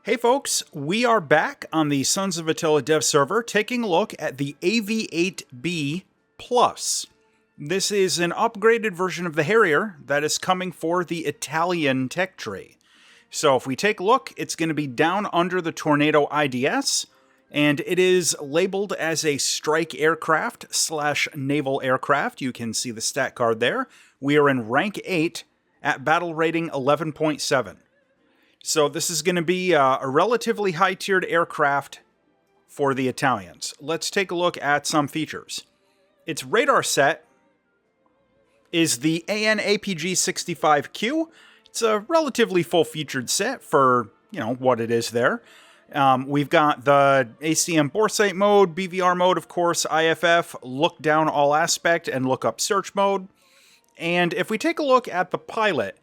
Hey folks, we are back on the Sons of Attila dev server taking a look at the AV-8B Plus. This is an upgraded version of the Harrier that is coming for the Italian tech tree. So if we take a look, it's going to be down under the Tornado IDS, and it is labeled as a strike aircraft / naval aircraft. You can see the stat card there. We are in rank 8 at battle rating 11.7. So this is going to be a relatively high-tiered aircraft for the Italians. Let's take a look at some features. Its radar set is the AN-APG-65Q. It's a relatively full-featured set for, what it is there. We've got the ACM boresight mode, BVR mode, of course, IFF, look down all aspect, and look up search mode. And if we take a look at the pilot,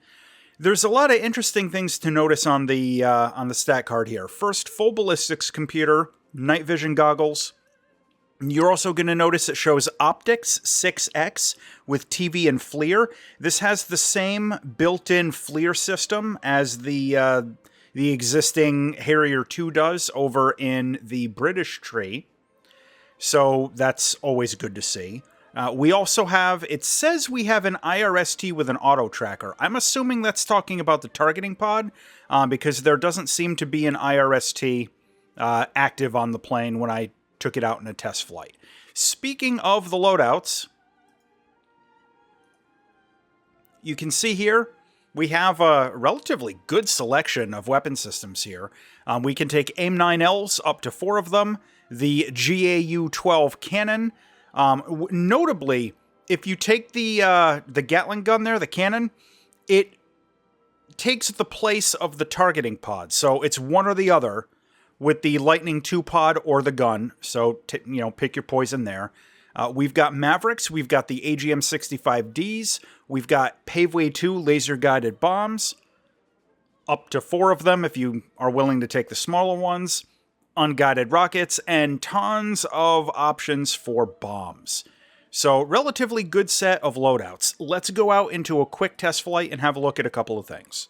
there's a lot of interesting things to notice on the stat card here. First, full ballistics computer, night vision goggles. You're also going to notice it shows optics 6X with TV and FLIR. This has the same built-in FLIR system as the existing Harrier 2 does over in the British tree. So that's always good to see. We also have, it says we have an IRST with an auto tracker. I'm assuming that's talking about the targeting pod, because there doesn't seem to be an IRST active on the plane when I took it out in a test flight. Speaking of the loadouts, you can see here, we have a relatively good selection of weapon systems here. We can take AIM-9Ls, up to 4 of them, the GAU-12 cannon. Notably, if you take the Gatling gun there, the cannon, it takes the place of the targeting pod. So it's one or the other with the Lightning 2 pod or the gun. So, pick your poison there. We've got Mavericks. We've got the AGM-65Ds. We've got Paveway 2 laser-guided bombs. Up to 4 of them if you are willing to take the smaller ones. Unguided rockets, and tons of options for bombs. So, relatively good set of loadouts. Let's go out into a quick test flight and have a look at a couple of things.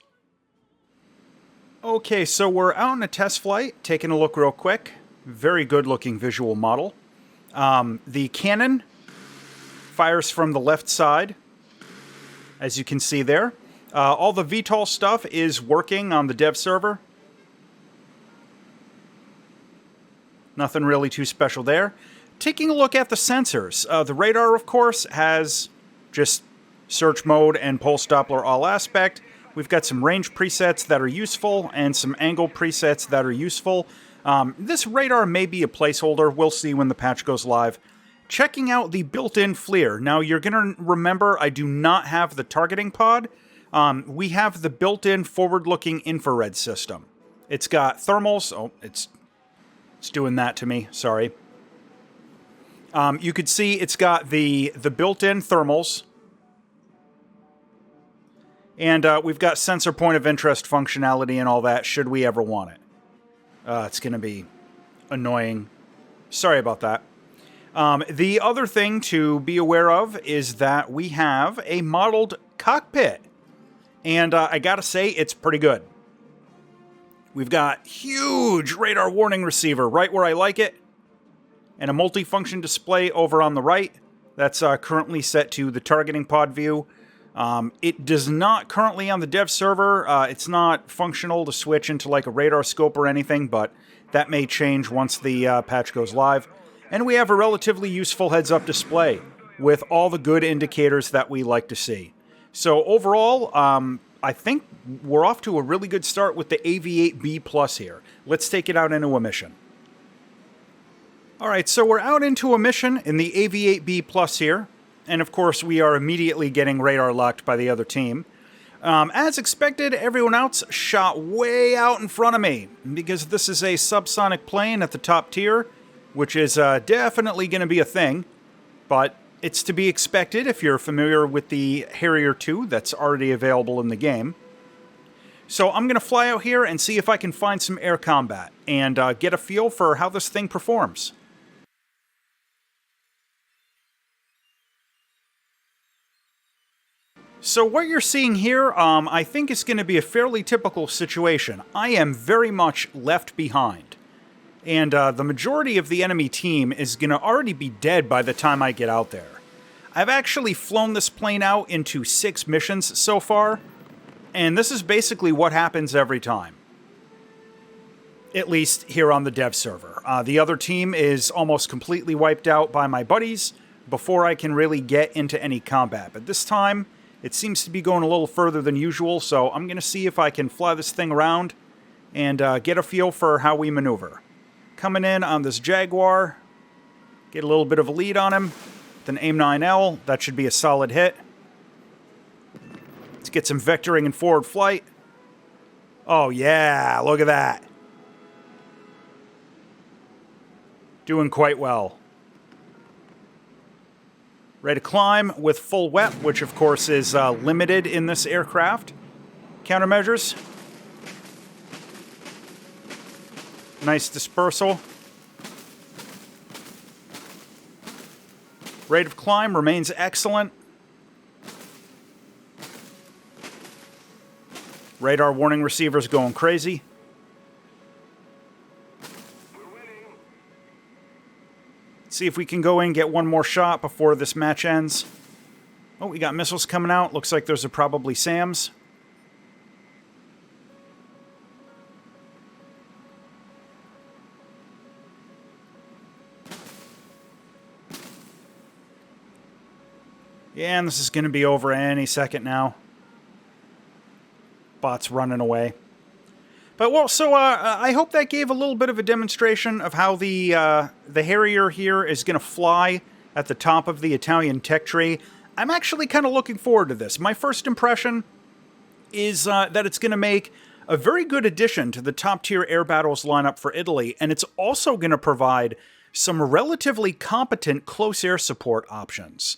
Okay, so we're out on a test flight, taking a look real quick. Very good looking visual model. The cannon fires from the left side, as you can see there. All the VTOL stuff is working on the dev server. Nothing really too special there. Taking a look at the sensors. The radar, of course, has just search mode and pulse Doppler all aspect. We've got some range presets that are useful and some angle presets that are useful. This radar may be a placeholder. We'll see when the patch goes live. Checking out the built-in FLIR. Now, you're going to remember I do not have the targeting pod. We have the built-in forward-looking infrared system. It's got thermals. Oh, it's doing that to me, sorry. You could see it's got the built-in thermals. And we've got sensor point of interest functionality and all that, should we ever want it. It's going to be annoying. Sorry about that. The other thing to be aware of is that we have a modeled cockpit. And I gotta say, it's pretty good. We've got huge radar warning receiver right where I like it, and a multifunction display over on the right. That's currently set to the targeting pod view. It does not currently on the dev server. It's not functional to switch into like a radar scope or anything, but that may change once the patch goes live. And we have a relatively useful heads-up display with all the good indicators that we like to see. So overall, I think we're off to a really good start with the AV-8B Plus here. Let's take it out into a mission. Alright, so we're out into a mission in the AV-8B Plus here. And of course, we are immediately getting radar locked by the other team. As expected, everyone else shot way out in front of me, because this is a subsonic plane at the top tier, which is definitely going to be a thing, but it's to be expected if you're familiar with the Harrier 2 that's already available in the game. So I'm going to fly out here and see if I can find some air combat, and get a feel for how this thing performs. So what you're seeing here, I think is going to be a fairly typical situation. I am very much left behind. And the majority of the enemy team is going to already be dead by the time I get out there. I've actually flown this plane out into 6 missions so far, and this is basically what happens every time. At least here on the dev server. The other team is almost completely wiped out by my buddies before I can really get into any combat. But this time, it seems to be going a little further than usual, so I'm going to see if I can fly this thing around and get a feel for how we maneuver. Coming in on this Jaguar, get a little bit of a lead on him. With an AIM-9L, that should be a solid hit. Let's get some vectoring and forward flight. Oh yeah, look at that. Doing quite well. Ready to climb with full WEP, which of course is limited in this aircraft. Countermeasures. Nice dispersal. Rate of climb remains excellent. Radar warning receivers going crazy. See if we can go in and get one more shot before this match ends. Oh, we got missiles coming out. Looks like those are probably SAMs. Yeah, and this is going to be over any second now. Bot's running away. But, well, so I hope that gave a little bit of a demonstration of how the Harrier here is going to fly at the top of the Italian tech tree. I'm actually kind of looking forward to this. My first impression is that it's going to make a very good addition to the top-tier air battles lineup for Italy, and it's also going to provide some relatively competent close air support options.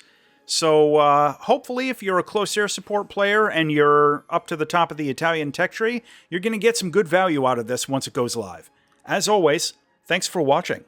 So, hopefully, if you're a close air support player and you're up to the top of the Italian tech tree, you're going to get some good value out of this once it goes live. As always, thanks for watching.